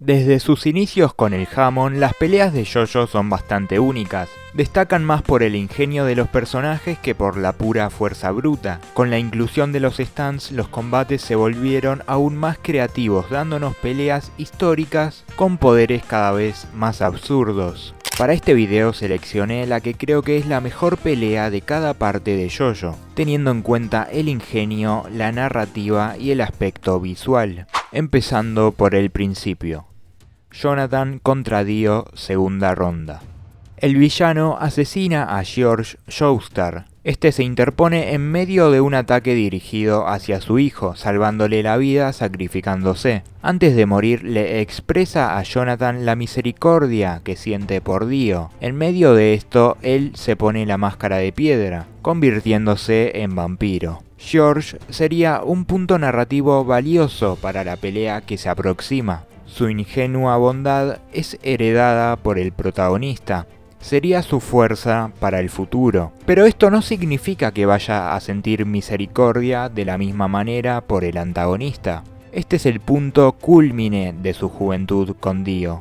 Desde sus inicios con el Jamon, las peleas de JoJo son bastante únicas. Destacan más por el ingenio de los personajes que por la pura fuerza bruta. Con la inclusión de los stands, los combates se volvieron aún más creativos, dándonos peleas históricas con poderes cada vez más absurdos. Para este video seleccioné la que creo que es la mejor pelea de cada parte de JoJo, teniendo en cuenta el ingenio, la narrativa y el aspecto visual. Empezando por el principio. Jonathan contra Dio, segunda ronda. El villano asesina a George Joestar. Este se interpone en medio de un ataque dirigido hacia su hijo, salvándole la vida sacrificándose. Antes de morir le expresa a Jonathan la misericordia que siente por Dio. En medio de esto, él se pone la máscara de piedra, convirtiéndose en vampiro. George sería un punto narrativo valioso para la pelea que se aproxima. Su ingenua bondad es heredada por el protagonista. Sería su fuerza para el futuro. Pero esto no significa que vaya a sentir misericordia de la misma manera por el antagonista. Este es el punto cúlmine de su juventud con Dio.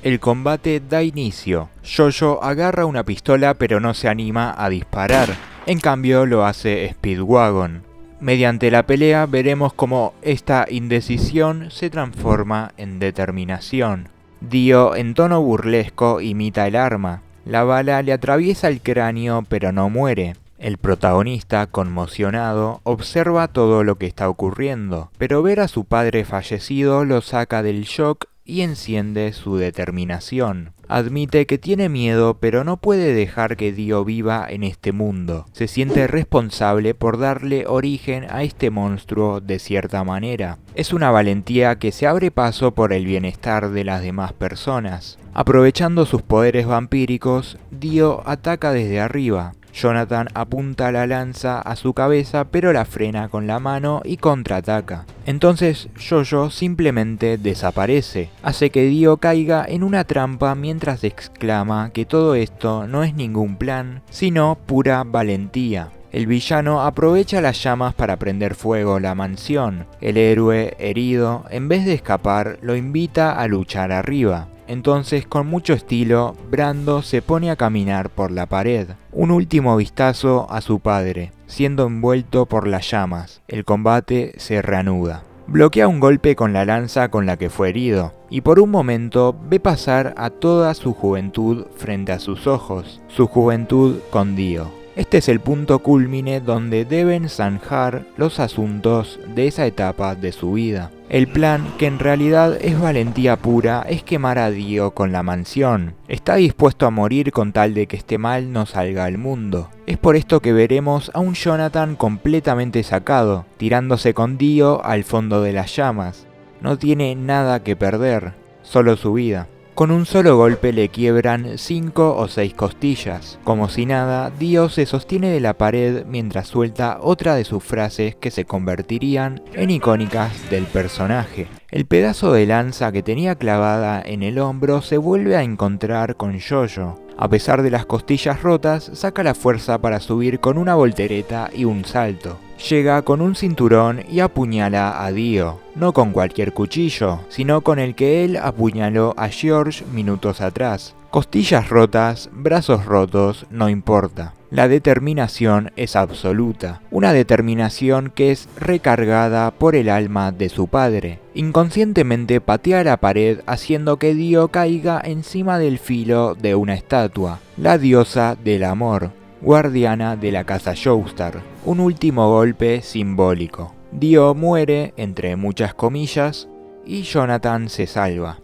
El combate da inicio. JoJo agarra una pistola pero no se anima a disparar. En cambio lo hace Speedwagon. Mediante la pelea veremos cómo esta indecisión se transforma en determinación. Dio, en tono burlesco, imita el arma. La bala le atraviesa el cráneo pero no muere. El protagonista, conmocionado, observa todo lo que está ocurriendo, pero ver a su padre fallecido lo saca del shock y enciende su determinación. Admite que tiene miedo, pero no puede dejar que Dio viva en este mundo. Se siente responsable por darle origen a este monstruo de cierta manera. Es una valentía que se abre paso por el bienestar de las demás personas. Aprovechando sus poderes vampíricos, Dio ataca desde arriba. Jonathan apunta la lanza a su cabeza pero la frena con la mano y contraataca. Entonces JoJo simplemente desaparece, hace que Dio caiga en una trampa mientras exclama que todo esto no es ningún plan, sino pura valentía. El villano aprovecha las llamas para prender fuego la mansión. El héroe, herido, en vez de escapar, lo invita a luchar arriba. Entonces, con mucho estilo, Brando se pone a caminar por la pared. Un último vistazo a su padre, siendo envuelto por las llamas. El combate se reanuda. Bloquea un golpe con la lanza con la que fue herido, y por un momento ve pasar a toda su juventud frente a sus ojos. Su juventud con Dio. Este es el punto cúlmine donde deben zanjar los asuntos de esa etapa de su vida. El plan, que en realidad es valentía pura, es quemar a Dio con la mansión. Está dispuesto a morir con tal de que este mal no salga al mundo. Es por esto que veremos a un Jonathan completamente sacado, tirándose con Dio al fondo de las llamas. No tiene nada que perder, solo su vida. Con un solo golpe le quiebran 5 o 6 costillas. Como si nada, Dio se sostiene de la pared mientras suelta otra de sus frases que se convertirían en icónicas del personaje. El pedazo de lanza que tenía clavada en el hombro se vuelve a encontrar con JoJo. A pesar de las costillas rotas, saca la fuerza para subir con una voltereta y un salto. Llega con un cinturón y apuñala a Dio, no con cualquier cuchillo, sino con el que él apuñaló a George minutos atrás. Costillas rotas, brazos rotos, no importa. La determinación es absoluta, una determinación que es recargada por el alma de su padre. Inconscientemente patea la pared haciendo que Dio caiga encima del filo de una estatua, la diosa del amor, guardiana de la casa Joestar. Un último golpe simbólico. Dio muere, entre muchas comillas, y Jonathan se salva.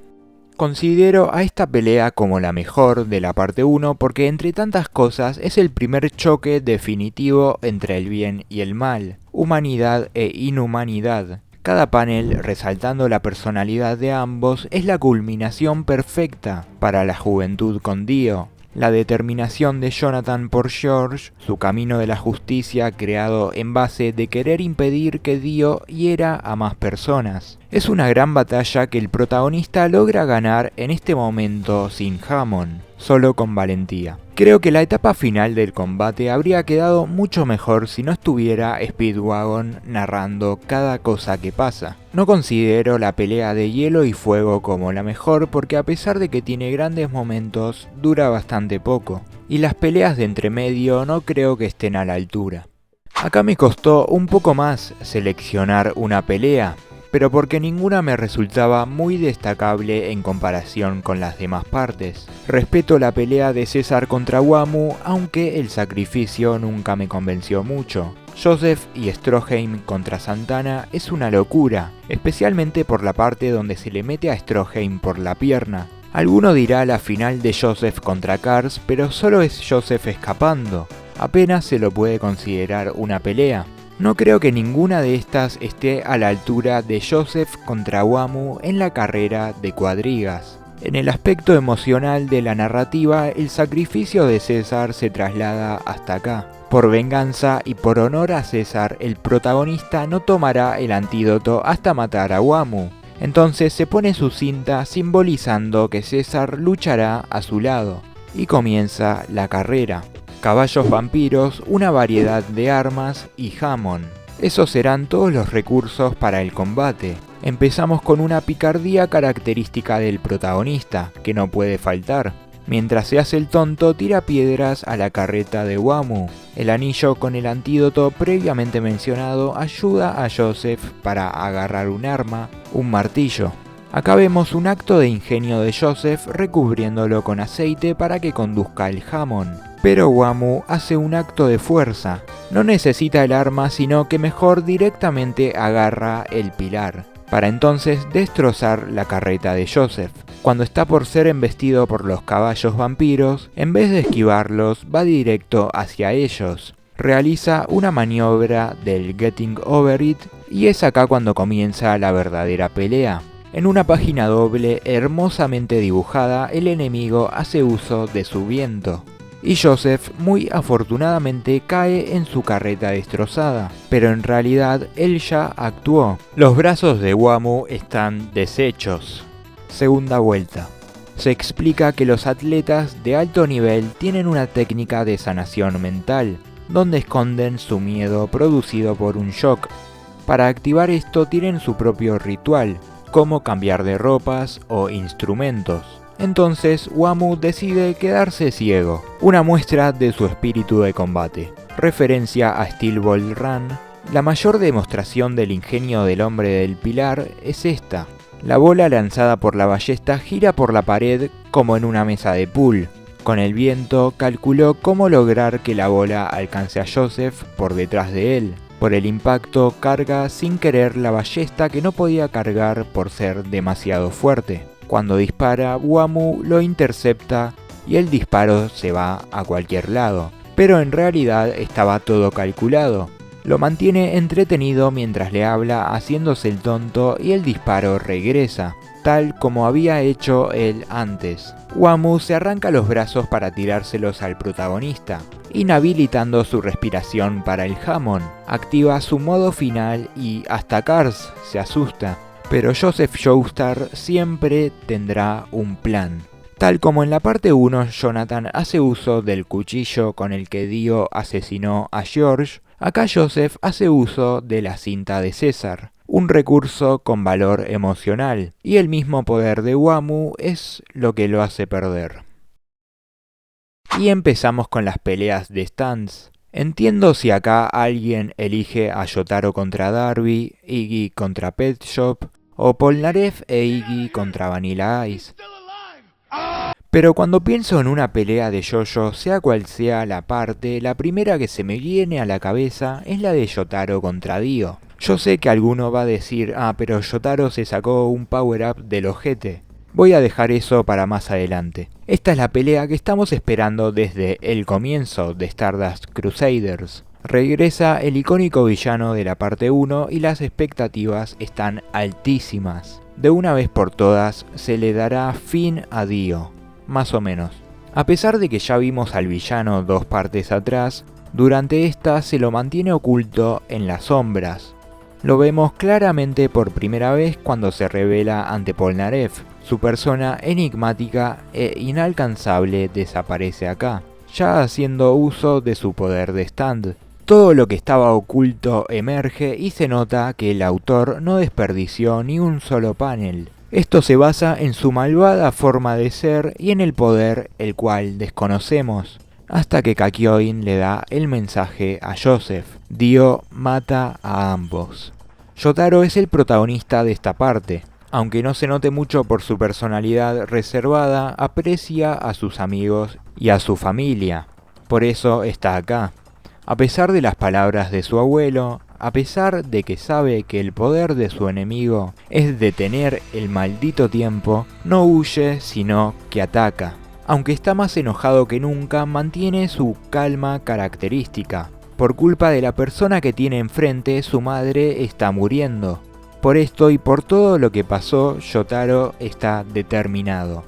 Considero a esta pelea como la mejor de la parte 1 porque entre tantas cosas es el primer choque definitivo entre el bien y el mal, humanidad e inhumanidad. Cada panel, resaltando la personalidad de ambos, es la culminación perfecta para la juventud con Dio. La determinación de Jonathan por George, su camino de la justicia creado en base de querer impedir que Dio hiera a más personas. Es una gran batalla que el protagonista logra ganar en este momento sin Jamon. solo con valentía. Creo que la etapa final del combate habría quedado mucho mejor si no estuviera Speedwagon narrando cada cosa que pasa. No considero la pelea de hielo y fuego como la mejor porque a pesar de que tiene grandes momentos, dura bastante poco. Y las peleas de entremedio no creo que estén a la altura. Acá me costó un poco más seleccionar una pelea, pero porque ninguna me resultaba muy destacable en comparación con las demás partes. Respeto la pelea de César contra Wamuu, aunque el sacrificio nunca me convenció mucho. Joseph y Stroheim contra Santana es una locura, especialmente por la parte donde se le mete a Stroheim por la pierna. Alguno dirá la final de Joseph contra Cars, pero solo es Joseph escapando. Apenas se lo puede considerar una pelea. No creo que ninguna de estas esté a la altura de Joseph contra Wamuu en la carrera de cuadrigas. En el aspecto emocional de la narrativa, el sacrificio de César se traslada hasta acá. Por venganza y por honor a César, el protagonista no tomará el antídoto hasta matar a Wamuu. Entonces se pone su cinta simbolizando que César luchará a su lado. Y comienza la carrera. Caballos vampiros, una variedad de armas y Hammond. Esos serán todos los recursos para el combate. Empezamos con una picardía característica del protagonista, que no puede faltar. Mientras se hace el tonto, tira piedras a la carreta de Wamuu. El anillo con el antídoto previamente mencionado ayuda a Joseph para agarrar un arma, un martillo. Acá vemos un acto de ingenio de Joseph recubriéndolo con aceite para que conduzca el Hammond. Pero Wamuu hace un acto de fuerza. No necesita el arma, sino que mejor directamente agarra el pilar, para entonces destrozar la carreta de Joseph. Cuando está por ser embestido por los caballos vampiros, en vez de esquivarlos, va directo hacia ellos. Realiza una maniobra del Getting Over It y es acá cuando comienza la verdadera pelea. En una página doble hermosamente dibujada, el enemigo hace uso de su viento. Y Joseph muy afortunadamente cae en su carreta destrozada, pero en realidad él ya actuó. Los brazos de Wamuu están deshechos. Segunda vuelta. Se explica que los atletas de alto nivel tienen una técnica de sanación mental, donde esconden su miedo producido por un shock. Para activar esto tienen su propio ritual, como cambiar de ropas o instrumentos. Entonces Wamuu decide quedarse ciego, una muestra de su espíritu de combate. Referencia a Steel Ball Run, la mayor demostración del ingenio del hombre del pilar es esta. La bola lanzada por la ballesta gira por la pared como en una mesa de pool. Con el viento calculó cómo lograr que la bola alcance a Joseph por detrás de él. Por el impacto carga sin querer la ballesta que no podía cargar por ser demasiado fuerte. Cuando dispara, Wamuu lo intercepta y el disparo se va a cualquier lado, pero en realidad estaba todo calculado. Lo mantiene entretenido mientras le habla haciéndose el tonto y el disparo regresa, tal como había hecho él antes. Wamuu se arranca los brazos para tirárselos al protagonista, inhabilitando su respiración para el Hammond. Activa su modo final y hasta Cars se asusta. Pero Joseph Joestar siempre tendrá un plan. Tal como en la parte 1 Jonathan hace uso del cuchillo con el que Dio asesinó a George, acá Joseph hace uso de la cinta de César, un recurso con valor emocional, y el mismo poder de Wamuu es lo que lo hace perder. Y empezamos con las peleas de stands. Entiendo si acá alguien elige a Yotaro contra Darby, Iggy contra Pet Shop, o Polnareff e Iggy contra Vanilla Ice. Pero cuando pienso en una pelea de JoJo, sea cual sea la parte, la primera que se me viene a la cabeza es la de Yotaro contra Dio. Yo sé que alguno va a decir, pero Yotaro se sacó un power-up del ojete. Voy a dejar eso para más adelante. Esta es la pelea que estamos esperando desde el comienzo de Stardust Crusaders. Regresa el icónico villano de la parte 1 y las expectativas están altísimas. De una vez por todas se le dará fin a Dio, más o menos. A pesar de que ya vimos al villano 2 partes atrás, durante esta se lo mantiene oculto en las sombras. Lo vemos claramente por primera vez cuando se revela ante Polnareff. Su persona enigmática e inalcanzable desaparece acá, ya haciendo uso de su poder de stand. Todo lo que estaba oculto emerge y se nota que el autor no desperdició ni un solo panel. Esto se basa en su malvada forma de ser y en el poder el cual desconocemos, hasta que Kakyoin le da el mensaje a Joseph. Dio mata a ambos. Yotaro es el protagonista de esta parte. Aunque no se note mucho por su personalidad reservada, aprecia a sus amigos y a su familia. Por eso está acá. A pesar de las palabras de su abuelo, a pesar de que sabe que el poder de su enemigo es detener el maldito tiempo, no huye sino que ataca. Aunque está más enojado que nunca, mantiene su calma característica. Por culpa de la persona que tiene enfrente, su madre está muriendo. Por esto y por todo lo que pasó, Yotaro está determinado.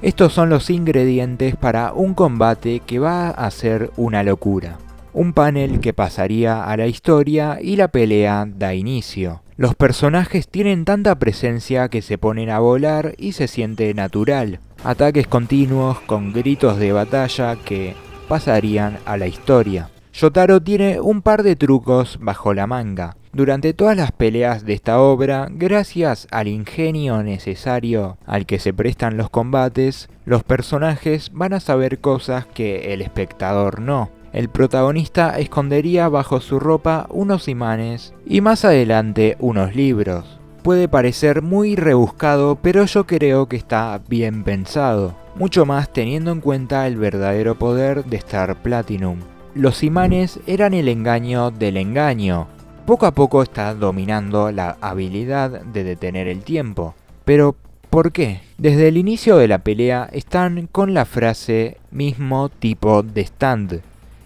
Estos son los ingredientes para un combate que va a ser una locura. Un panel que pasaría a la historia y la pelea da inicio. Los personajes tienen tanta presencia que se ponen a volar y se siente natural. Ataques continuos con gritos de batalla que pasarían a la historia. Yotaro tiene un par de trucos bajo la manga. Durante todas las peleas de esta obra, gracias al ingenio necesario al que se prestan los combates, los personajes van a saber cosas que el espectador no. El protagonista escondería bajo su ropa unos imanes y más adelante unos libros. Puede parecer muy rebuscado, pero yo creo que está bien pensado, mucho más teniendo en cuenta el verdadero poder de Star Platinum. Los imanes eran el engaño del engaño. Poco a poco está dominando la habilidad de detener el tiempo. Pero, ¿por qué? Desde el inicio de la pelea están con la frase mismo tipo de stand.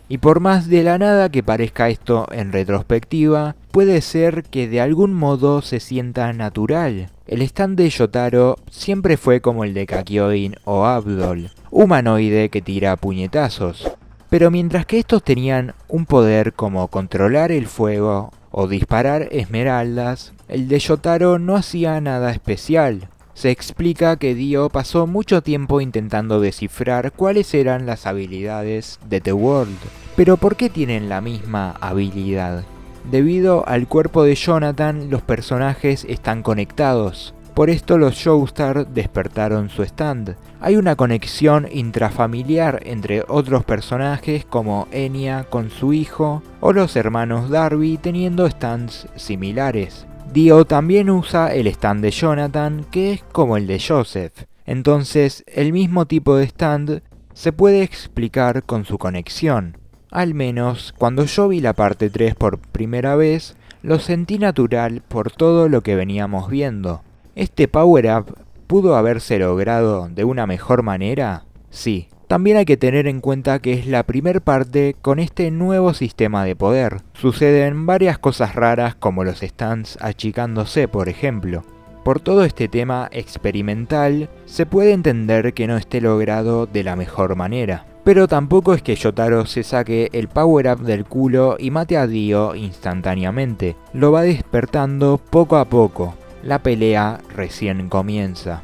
Y por más de la nada que parezca esto en retrospectiva, puede ser que de algún modo se sienta natural. El stand de Yotaro siempre fue como el de Kakyoin o Abdol, humanoide que tira puñetazos. Pero mientras que estos tenían un poder como controlar el fuego o disparar esmeraldas, el de Yotaro no hacía nada especial. Se explica que Dio pasó mucho tiempo intentando descifrar cuáles eran las habilidades de The World. Pero ¿por qué tienen la misma habilidad? Debido al cuerpo de Jonathan, los personajes están conectados. Por esto los Joestar despertaron su stand. Hay una conexión intrafamiliar entre otros personajes como Enya con su hijo o los hermanos Darby teniendo stands similares. Dio también usa el stand de Jonathan, que es como el de Joseph. Entonces, el mismo tipo de stand se puede explicar con su conexión. Al menos, cuando yo vi la parte 3 por primera vez, lo sentí natural por todo lo que veníamos viendo. ¿Este power-up pudo haberse logrado de una mejor manera? Sí. También hay que tener en cuenta que es la primer parte con este nuevo sistema de poder. Suceden varias cosas raras como los stands achicándose, por ejemplo. Por todo este tema experimental, se puede entender que no esté logrado de la mejor manera. Pero tampoco es que Yotaro se saque el power-up del culo y mate a Dio instantáneamente. Lo va despertando poco a poco. La pelea recién comienza.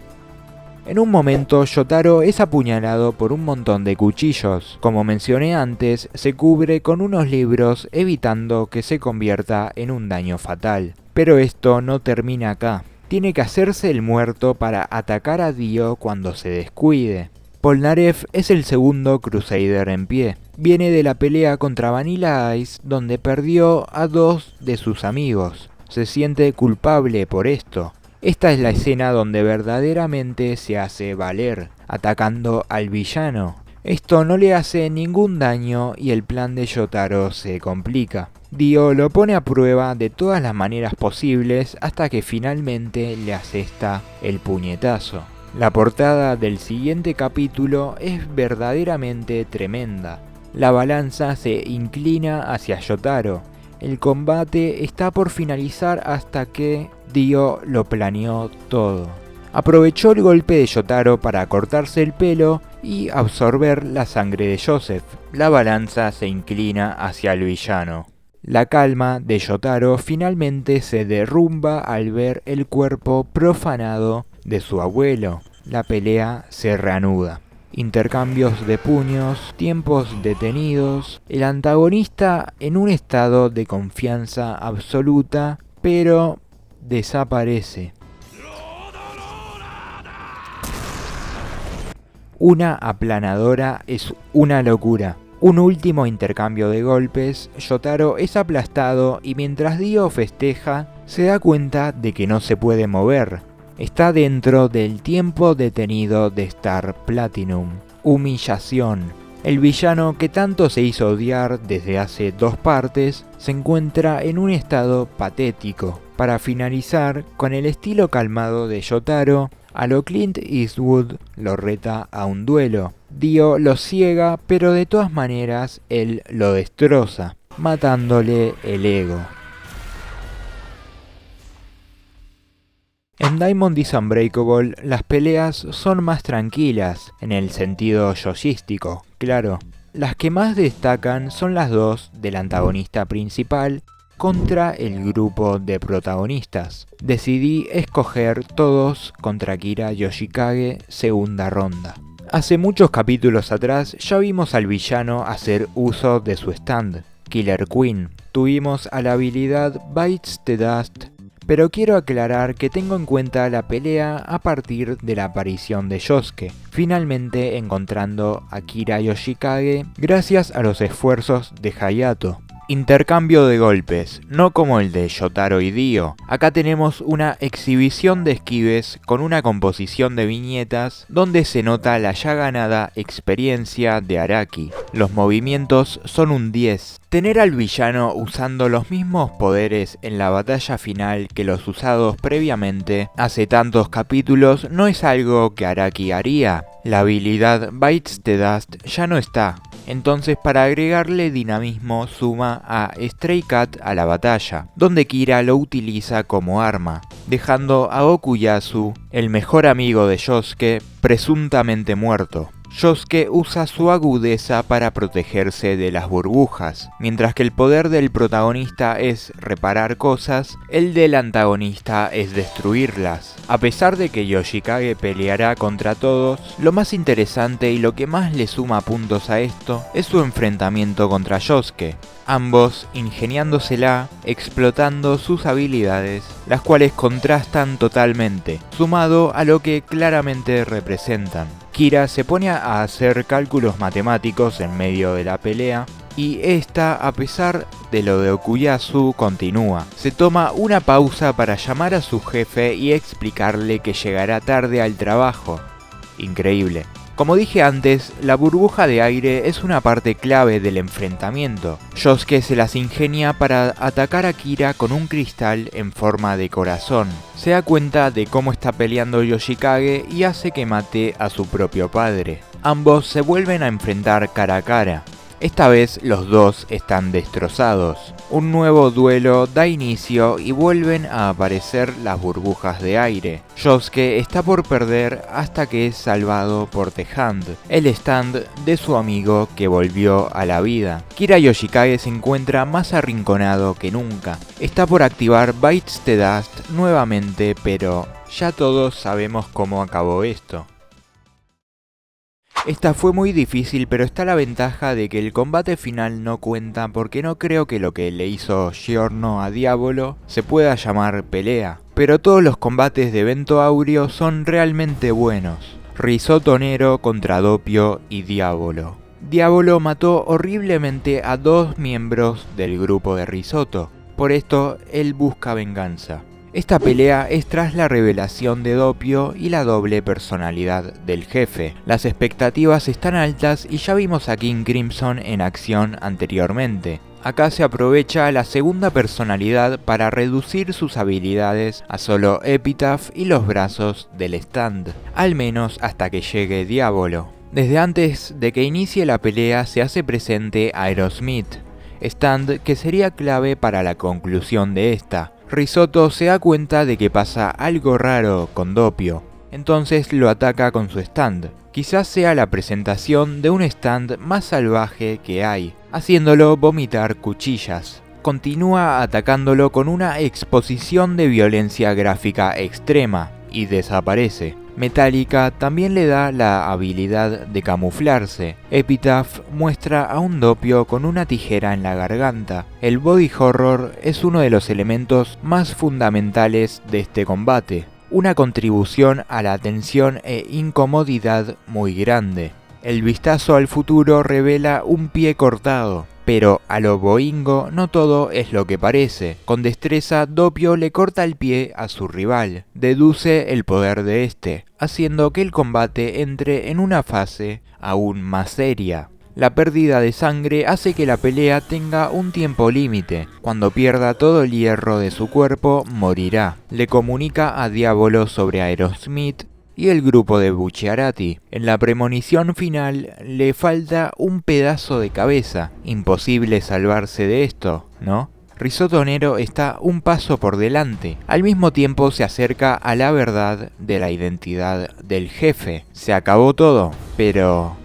En un momento, Yotaro es apuñalado por un montón de cuchillos. Como mencioné antes, se cubre con unos libros evitando que se convierta en un daño fatal. Pero esto no termina acá. Tiene que hacerse el muerto para atacar a Dio cuando se descuide. Polnareff es el segundo Crusader en pie. Viene de la pelea contra Vanilla Ice, donde perdió a 2 de sus amigos. Se siente culpable por esto. Esta es la escena donde verdaderamente se hace valer, atacando al villano. Esto no le hace ningún daño y el plan de Yotaro se complica. Dio lo pone a prueba de todas las maneras posibles hasta que finalmente le asesta el puñetazo. La portada del siguiente capítulo es verdaderamente tremenda. La balanza se inclina hacia Yotaro. El combate está por finalizar hasta que Dio lo planeó todo. Aprovechó el golpe de Yotaro para cortarse el pelo y absorber la sangre de Joseph. La balanza se inclina hacia el villano. La calma de Yotaro finalmente se derrumba al ver el cuerpo profanado de su abuelo. La pelea se reanuda. Intercambios de puños, tiempos detenidos, el antagonista en un estado de confianza absoluta, pero desaparece. Una aplanadora es una locura. Un último intercambio de golpes, Yotaro es aplastado y mientras Dio festeja, se da cuenta de que no se puede mover. Está dentro del tiempo detenido de Star Platinum. Humillación. El villano que tanto se hizo odiar desde hace 2 partes se encuentra en un estado patético. Para finalizar, con el estilo calmado de Yotaro, a lo Clint Eastwood lo reta a un duelo. Dio lo ciega, pero de todas maneras él lo destroza, matándole el ego. En Diamond is Unbreakable las peleas son más tranquilas, en el sentido yoyístico, claro. Las que más destacan son las 2 del antagonista principal contra el grupo de protagonistas. Decidí escoger todos contra Kira Yoshikage segunda ronda. Hace muchos capítulos atrás ya vimos al villano hacer uso de su stand, Killer Queen. Tuvimos a la habilidad Bites the Dust, pero quiero aclarar que tengo en cuenta la pelea a partir de la aparición de Yosuke, finalmente encontrando a Kira Yoshikage gracias a los esfuerzos de Hayato. Intercambio de golpes, no como el de Yotaro y Dio. Acá tenemos una exhibición de esquives con una composición de viñetas donde se nota la ya ganada experiencia de Araki. Los movimientos son un 10. Tener al villano usando los mismos poderes en la batalla final que los usados previamente hace tantos capítulos no es algo que Araki haría. La habilidad Bites the Dust ya no está. Entonces para agregarle dinamismo suma a Stray Cat a la batalla, donde Kira lo utiliza como arma, dejando a Okuyasu, el mejor amigo de Yosuke, presuntamente muerto. Yosuke usa su agudeza para protegerse de las burbujas, mientras que el poder del protagonista es reparar cosas, el del antagonista es destruirlas. A pesar de que Yoshikage peleará contra todos, lo más interesante y lo que más le suma puntos a esto es su enfrentamiento contra Yosuke, ambos ingeniándosela, explotando sus habilidades, las cuales contrastan totalmente, sumado a lo que claramente representan. Kira se pone a hacer cálculos matemáticos en medio de la pelea, y esta, a pesar de lo de Okuyasu, continúa. Se toma una pausa para llamar a su jefe y explicarle que llegará tarde al trabajo. Increíble. Como dije antes, la burbuja de aire es una parte clave del enfrentamiento. Yosuke se las ingenia para atacar a Kira con un cristal en forma de corazón. Se da cuenta de cómo está peleando Yoshikage y hace que mate a su propio padre. Ambos se vuelven a enfrentar cara a cara. Esta vez los dos están destrozados. Un nuevo duelo da inicio y vuelven a aparecer las burbujas de aire. Yosuke está por perder hasta que es salvado por The Hand, el stand de su amigo que volvió a la vida. Kira Yoshikage se encuentra más arrinconado que nunca. Está por activar Bites the Dust nuevamente, pero ya todos sabemos cómo acabó esto. Esta fue muy difícil, pero está la ventaja de que el combate final no cuenta porque no creo que lo que le hizo Giorno a Diavolo se pueda llamar pelea. Pero todos los combates de Evento Aureo son realmente buenos. Risotto Nero contra Doppio y Diavolo. Diavolo mató horriblemente a 2 miembros del grupo de Risotto. Por esto, él busca venganza. Esta pelea es tras la revelación de Doppio y la doble personalidad del jefe. Las expectativas están altas y ya vimos a King Crimson en acción anteriormente. Acá se aprovecha la segunda personalidad para reducir sus habilidades a solo Epitaph y los brazos del stand, al menos hasta que llegue Diavolo. Desde antes de que inicie la pelea se hace presente Aerosmith, stand que sería clave para la conclusión de esta. Risotto se da cuenta de que pasa algo raro con Doppio, entonces lo ataca con su stand. Quizás sea la presentación de un stand más salvaje que hay, haciéndolo vomitar cuchillas. continúa atacándolo con una exposición de violencia gráfica extrema y desaparece. Metallica también le da la habilidad de camuflarse. Epitaph muestra a un Doppio con una tijera en la garganta. El body horror es uno de los elementos más fundamentales de este combate, una contribución a la tensión e incomodidad muy grande. El vistazo al futuro revela un pie cortado, pero a lo Boingo no todo es lo que parece. Con destreza, Doppio le corta el pie a su rival, deduce el poder de este, haciendo que el combate entre en una fase aún más seria. La pérdida de sangre hace que la pelea tenga un tiempo límite. Cuando pierda todo el hierro de su cuerpo, morirá. Le comunica a Diavolo sobre Aerosmith y el grupo de Bucciarati. En la premonición final le falta un pedazo de cabeza. Imposible salvarse de esto, ¿no? Risotto Nero está un paso por delante. Al mismo tiempo se acerca a la verdad de la identidad del jefe. Se acabó todo, pero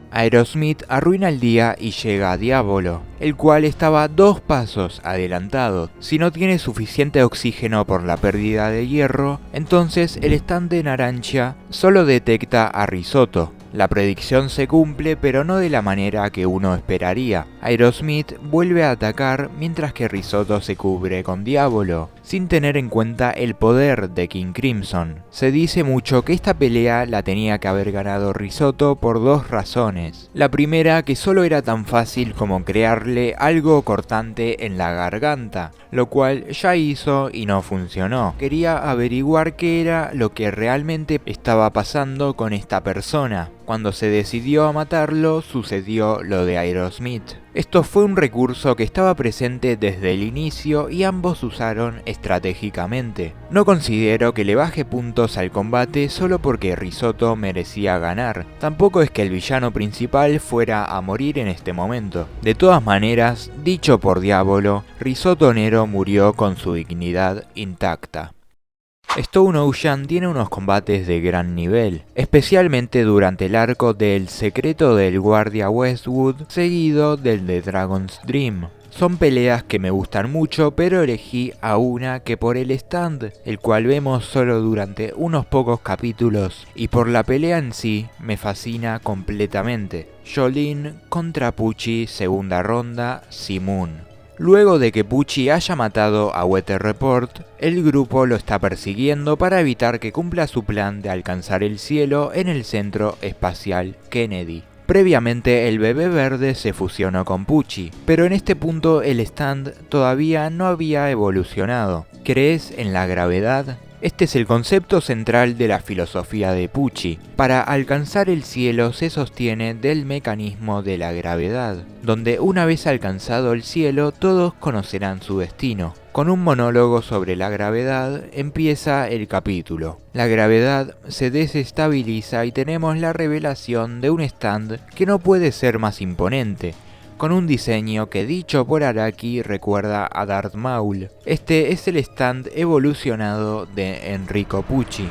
Aerosmith arruina el día y llega a Diavolo, el cual estaba 2 pasos adelantado. Si no tiene suficiente oxígeno por la pérdida de hierro, entonces el stand de naranja solo detecta a Risotto. La predicción se cumple, pero no de la manera que uno esperaría. Aerosmith vuelve a atacar mientras que Risotto se cubre con Diavolo, sin tener en cuenta el poder de King Crimson. Se dice mucho que esta pelea la tenía que haber ganado Risotto por 2 razones. La primera, que solo era tan fácil como crearle algo cortante en la garganta, lo cual ya hizo y no funcionó. Quería averiguar qué era lo que realmente estaba pasando con esta persona. Cuando se decidió a matarlo, sucedió lo de Aerosmith. Esto fue un recurso que estaba presente desde el inicio y ambos usaron estratégicamente. No considero que le baje puntos al combate solo porque Risotto merecía ganar. Tampoco es que el villano principal fuera a morir en este momento. De todas maneras, dicho por Diavolo, Risotto Nero murió con su dignidad intacta. Stone Ocean tiene unos combates de gran nivel, especialmente durante el arco del Secreto del Guardia Westwood, seguido del de Dragon's Dream. Son peleas que me gustan mucho, pero elegí a una que por el stand, el cual vemos solo durante unos pocos capítulos, y por la pelea en sí, me fascina completamente. Jolene contra Pucci, segunda ronda, Simoon. Luego de que Pucci haya matado a Weather Report, el grupo lo está persiguiendo para evitar que cumpla su plan de alcanzar el cielo en el Centro Espacial Kennedy. Previamente el bebé verde se fusionó con Pucci, pero en este punto el stand todavía no había evolucionado. ¿Crees en la gravedad? Este es el concepto central de la filosofía de Pucci. Para alcanzar el cielo se sostiene del mecanismo de la gravedad, donde una vez alcanzado el cielo todos conocerán su destino. Con un monólogo sobre la gravedad empieza el capítulo. La gravedad se desestabiliza y tenemos la revelación de un stand que no puede ser más imponente, con un diseño que, dicho por Araki, recuerda a Darth Maul. Este es el stand evolucionado de Enrico Pucci.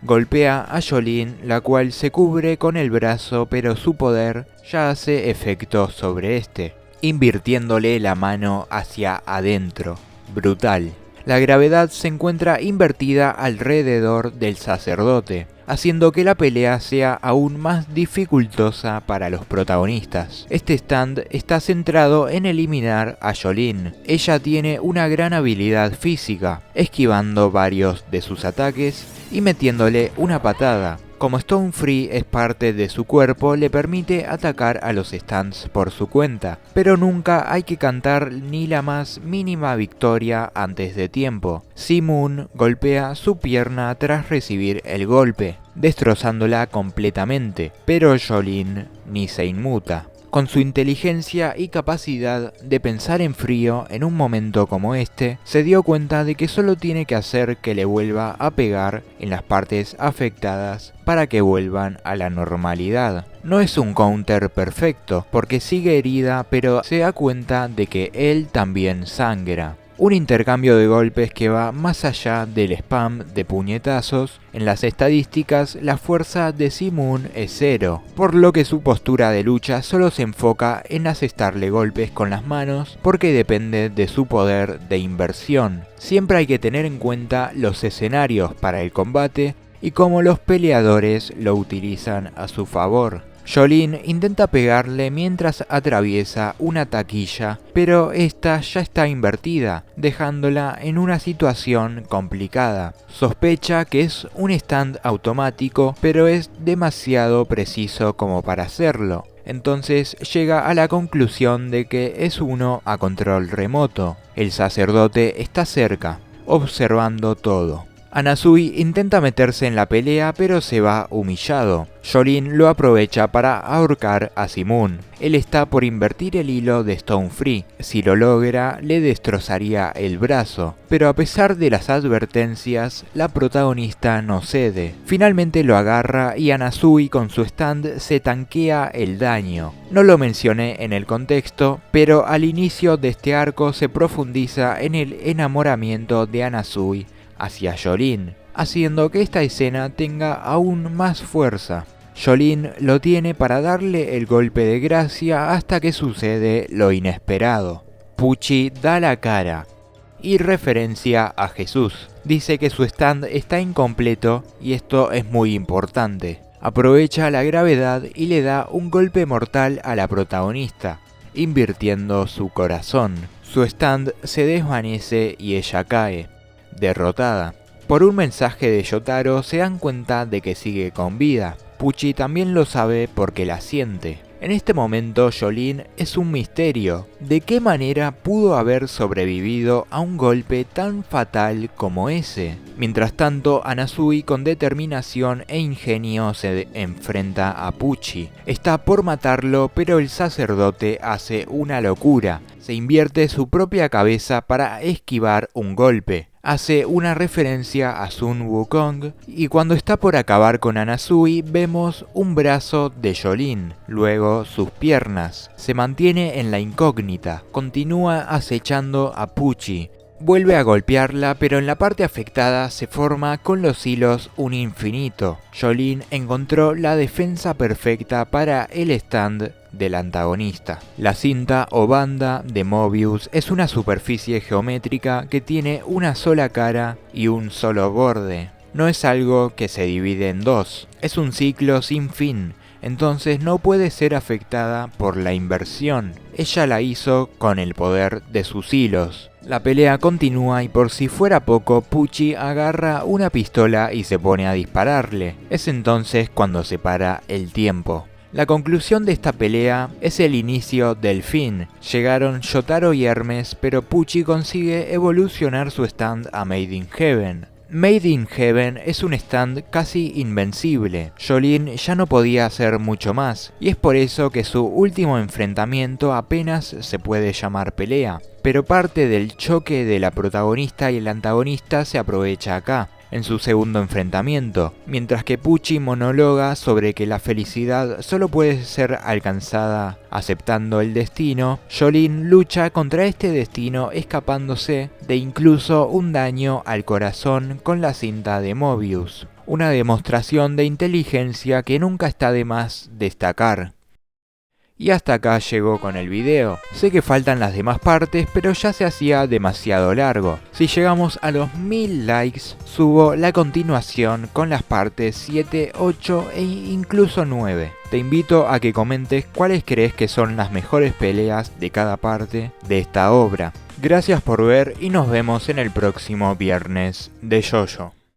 Golpea a Jolene, la cual se cubre con el brazo, pero su poder ya hace efecto sobre este, invirtiéndole la mano hacia adentro. Brutal. La gravedad se encuentra invertida alrededor del sacerdote, haciendo que la pelea sea aún más dificultosa para los protagonistas. Este stand está centrado en eliminar a Jolene. Ella tiene una gran habilidad física, esquivando varios de sus ataques y metiéndole una patada. Como Stone Free es parte de su cuerpo, le permite atacar a los stands por su cuenta, pero nunca hay que cantar ni la más mínima victoria antes de tiempo. Simoon golpea su pierna tras recibir el golpe, destrozándola completamente, pero Jolene ni se inmuta. Con su inteligencia y capacidad de pensar en frío en un momento como este, se dio cuenta de que solo tiene que hacer que le vuelva a pegar en las partes afectadas para que vuelvan a la normalidad. No es un counter perfecto, porque sigue herida, pero se da cuenta de que él también sangra. Un intercambio de golpes que va más allá del spam de puñetazos. En las estadísticas, la fuerza de Si-moon es 0, por lo que su postura de lucha solo se enfoca en asestarle golpes con las manos porque depende de su poder de inversión. Siempre hay que tener en cuenta los escenarios para el combate y cómo los peleadores lo utilizan a su favor. Jolene intenta pegarle mientras atraviesa una taquilla, pero esta ya está invertida, dejándola en una situación complicada. Sospecha que es un stand automático, pero es demasiado preciso como para hacerlo. Entonces llega a la conclusión de que es uno a control remoto. El sacerdote está cerca, observando todo. Anasui intenta meterse en la pelea pero se va humillado. Jolene lo aprovecha para ahorcar a Si-moon. Él está por invertir el hilo de Stone Free. Si lo logra, le destrozaría el brazo. Pero a pesar de las advertencias, la protagonista no cede. Finalmente lo agarra y Anasui con su stand se tanquea el daño. No lo mencioné en el contexto, pero al inicio de este arco se profundiza en el enamoramiento de Anasui hacia Jolene, haciendo que esta escena tenga aún más fuerza. Jolene lo tiene para darle el golpe de gracia hasta que sucede lo inesperado. Pucci da la cara y referencia a Jesús. Dice que su stand está incompleto y esto es muy importante. Aprovecha la gravedad y le da un golpe mortal a la protagonista, invirtiendo su corazón. Su stand se desvanece y ella cae, derrotada. Por un mensaje de Yotaro se dan cuenta de que sigue con vida. Pucci también lo sabe porque la siente. En este momento Jolene es un misterio. ¿De qué manera pudo haber sobrevivido a un golpe tan fatal como ese? Mientras tanto, Anasui con determinación e ingenio se enfrenta a Pucci. Está por matarlo, pero el sacerdote hace una locura. Se invierte su propia cabeza para esquivar un golpe. Hace una referencia a Sun Wukong y cuando está por acabar con Anasui vemos un brazo de Jolene, luego sus piernas. Se mantiene en la incógnita, continúa acechando a Pucci. Vuelve a golpearla, pero en la parte afectada se forma con los hilos un infinito. Jolene encontró la defensa perfecta para el stand del antagonista. La cinta o banda de Mobius es una superficie geométrica que tiene una sola cara y un solo borde. No es algo que se divide en dos, es un ciclo sin fin. Entonces no puede ser afectada por la inversión. Ella la hizo con el poder de sus hilos. La pelea continúa y por si fuera poco, Pucci agarra una pistola y se pone a dispararle. Es entonces cuando se para el tiempo. La conclusión de esta pelea es el inicio del fin. Llegaron Yotaro y Hermes, pero Pucci consigue evolucionar su stand a Made in Heaven. Made in Heaven es un stand casi invencible. Jolene ya no podía hacer mucho más, y es por eso que su último enfrentamiento apenas se puede llamar pelea. Pero parte del choque de la protagonista y el antagonista se aprovecha acá, en su segundo enfrentamiento, mientras que Pucci monologa sobre que la felicidad solo puede ser alcanzada aceptando el destino. Jolene lucha contra este destino escapándose de incluso un daño al corazón con la cinta de Mobius, una demostración de inteligencia que nunca está de más destacar. Y hasta acá llegó con el video. Sé que faltan las demás partes, pero ya se hacía demasiado largo. Si llegamos a los 1000 likes, subo la continuación con las partes 7, 8 e incluso 9. Te invito a que comentes cuáles crees que son las mejores peleas de cada parte de esta obra. Gracias por ver y nos vemos en el próximo viernes de JoJo.